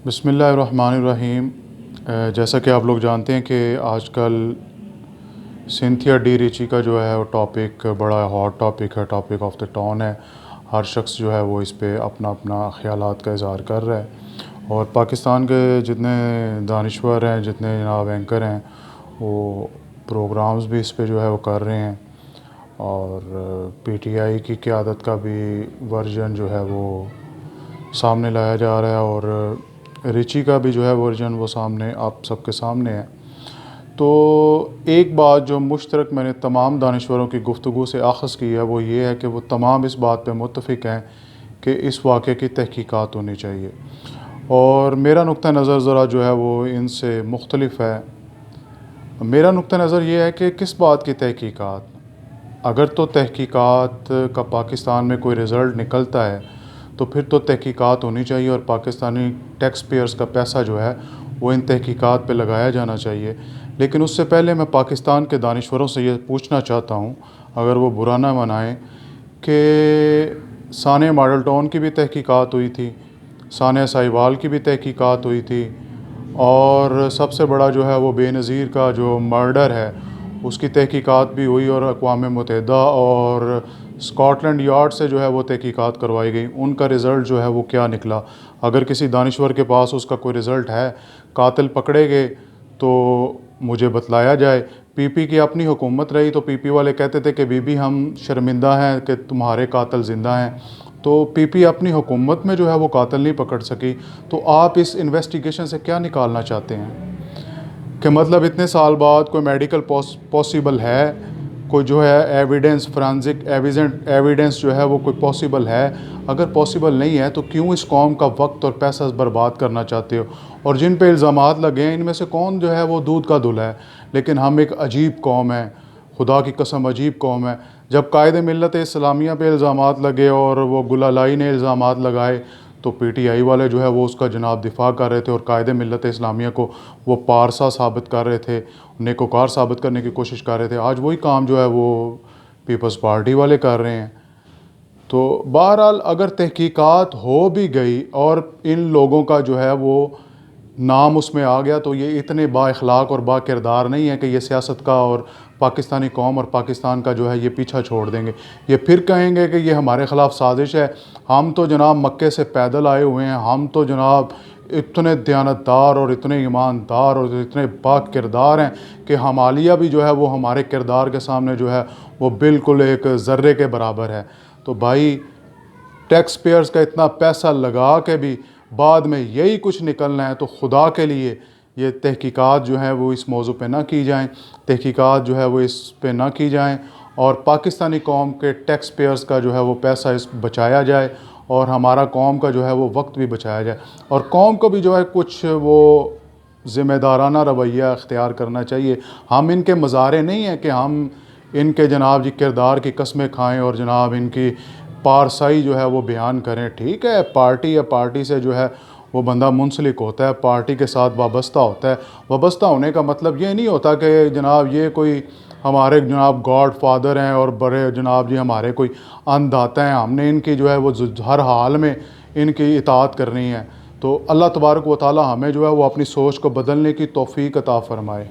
بسم اللہ الرحمن الرحیم۔ جیسا کہ آپ لوگ جانتے ہیں کہ آج کل سینتھیا ڈی ریچی کا جو ہے وہ ٹاپک بڑا ہاٹ ٹاپک ہے، ٹاپک آف دا ٹاؤن ہے۔ ہر شخص جو ہے وہ اس پہ اپنا اپنا خیالات کا اظہار کر رہا ہے، اور پاکستان کے جتنے دانشور ہیں، جتنے جناب اینکر ہیں، وہ پروگرامز بھی اس پہ جو ہے وہ کر رہے ہیں، اور پی ٹی آئی کی قیادت کا بھی ورژن جو ہے وہ سامنے لایا جا رہا ہے، اور ریچی کا بھی جو ہے ورژن وہ سامنے آپ سب کے سامنے ہے۔ تو ایک بات جو مشترک میں نے تمام دانشوروں کی گفتگو سے اخذ کی ہے، وہ یہ ہے کہ وہ تمام اس بات پہ متفق ہیں کہ اس واقعے کی تحقیقات ہونی چاہیے، اور میرا نقطہ نظر ذرا جو ہے وہ ان سے مختلف ہے۔ میرا نقطہ نظر یہ ہے کہ کس بات کی تحقیقات؟ اگر تو تحقیقات کا پاکستان میں کوئی رزلٹ نکلتا ہے تو پھر تو تحقیقات ہونی چاہیے، اور پاکستانی ٹیکس پیئرز کا پیسہ جو ہے وہ ان تحقیقات پہ لگایا جانا چاہیے۔ لیکن اس سے پہلے میں پاکستان کے دانشوروں سے یہ پوچھنا چاہتا ہوں، اگر وہ برا نہ منائیں، کہ سانحہ ماڈل ٹاؤن کی بھی تحقیقات ہوئی تھی، سانحہ ساہیوال کی بھی تحقیقات ہوئی تھی، اور سب سے بڑا جو ہے وہ بے نظیر کا جو مرڈر ہے اس کی تحقیقات بھی ہوئی، اور اقوام متحدہ اور اسکاٹ لینڈ یارڈ سے جو ہے وہ تحقیقات کروائی گئی۔ ان کا رزلٹ جو ہے وہ کیا نکلا؟ اگر کسی دانشور کے پاس اس کا کوئی رزلٹ ہے، قاتل پکڑے گئے تو مجھے بتلایا جائے۔ پی پی کی اپنی حکومت رہی تو پی پی والے کہتے تھے کہ بی بی ہم شرمندہ ہیں کہ تمہارے قاتل زندہ ہیں، تو پی پی اپنی حکومت میں جو ہے وہ قاتل نہیں پکڑ سکی۔ تو آپ اس انویسٹیگیشن سے کیا نکالنا چاہتے ہیں؟ کہ مطلب اتنے سال بعد کوئی میڈیکل پاسبل ہے، کوئی جو ہے ایویڈنس، فرانزک ایویڈنس جو ہے وہ کوئی پاسبل ہے؟ اگر پاسبل نہیں ہے تو کیوں اس قوم کا وقت اور پیسہ برباد کرنا چاہتے ہو؟ اور جن پہ الزامات لگے ہیں ان میں سے کون جو ہے وہ دودھ کا دھلا ہے؟ لیکن ہم ایک عجیب قوم ہے، خدا کی قسم عجیب قوم ہے۔ جب قائد ملت اسلامیہ پہ الزامات لگے اور وہ گل الائی نے الزامات لگائے تو پی ٹی آئی والے جو ہے وہ اس کا جناب دفاع کر رہے تھے، اور قائد ملت اسلامیہ کو وہ پارسا ثابت کر رہے تھے، نیکوکار ثابت کرنے کی کوشش کر رہے تھے۔ آج وہی کام جو ہے وہ پیپلز پارٹی والے کر رہے ہیں۔ تو بہرحال اگر تحقیقات ہو بھی گئی اور ان لوگوں کا جو ہے وہ نام اس میں آ گیا، تو یہ اتنے با اخلاق اور با کردار نہیں ہے کہ یہ سیاست کا اور پاکستانی قوم اور پاکستان کا جو ہے یہ پیچھا چھوڑ دیں گے۔ یہ پھر کہیں گے کہ یہ ہمارے خلاف سازش ہے۔ ہم تو جناب مکے سے پیدل آئے ہوئے ہیں، ہم تو جناب اتنے دیانتدار اور اتنے ایماندار اور اتنے پاک کردار ہیں کہ ہمالیہ بھی جو ہے وہ ہمارے کردار کے سامنے جو ہے وہ بالکل ایک ذرے کے برابر ہے۔ تو بھائی، ٹیکس پیئرز کا اتنا پیسہ لگا کے بھی بعد میں یہی کچھ نکلنا ہے، تو خدا کے لیے یہ تحقیقات جو ہیں وہ اس موضوع پہ نہ کی جائیں، تحقیقات جو ہے وہ اس پہ نہ کی جائیں، اور پاکستانی قوم کے ٹیکس پیئرز کا جو ہے وہ پیسہ اس بچایا جائے، اور ہمارا قوم کا جو ہے وہ وقت بھی بچایا جائے، اور قوم کو بھی جو ہے کچھ وہ ذمہ دارانہ رویہ اختیار کرنا چاہیے۔ ہم ان کے مظاہرے نہیں ہیں کہ ہم ان کے جناب جی کردار کی قسمیں کھائیں اور جناب ان کی پارسائی جو ہے وہ بیان کریں۔ ٹھیک ہے، پارٹی یا پارٹی سے جو ہے وہ بندہ منسلک ہوتا ہے، پارٹی کے ساتھ وابستہ ہوتا ہے۔ وابستہ ہونے کا مطلب یہ نہیں ہوتا کہ جناب یہ کوئی ہمارے جناب گاڈ فادر ہیں اور بڑے جناب جی ہمارے کوئی انداتا ہیں، ہم نے ان کی جو ہے وہ ہر حال میں ان کی اطاعت کرنی ہے۔ تو اللہ تبارک و تعالی ہمیں جو ہے وہ اپنی سوچ کو بدلنے کی توفیق عطا فرمائے۔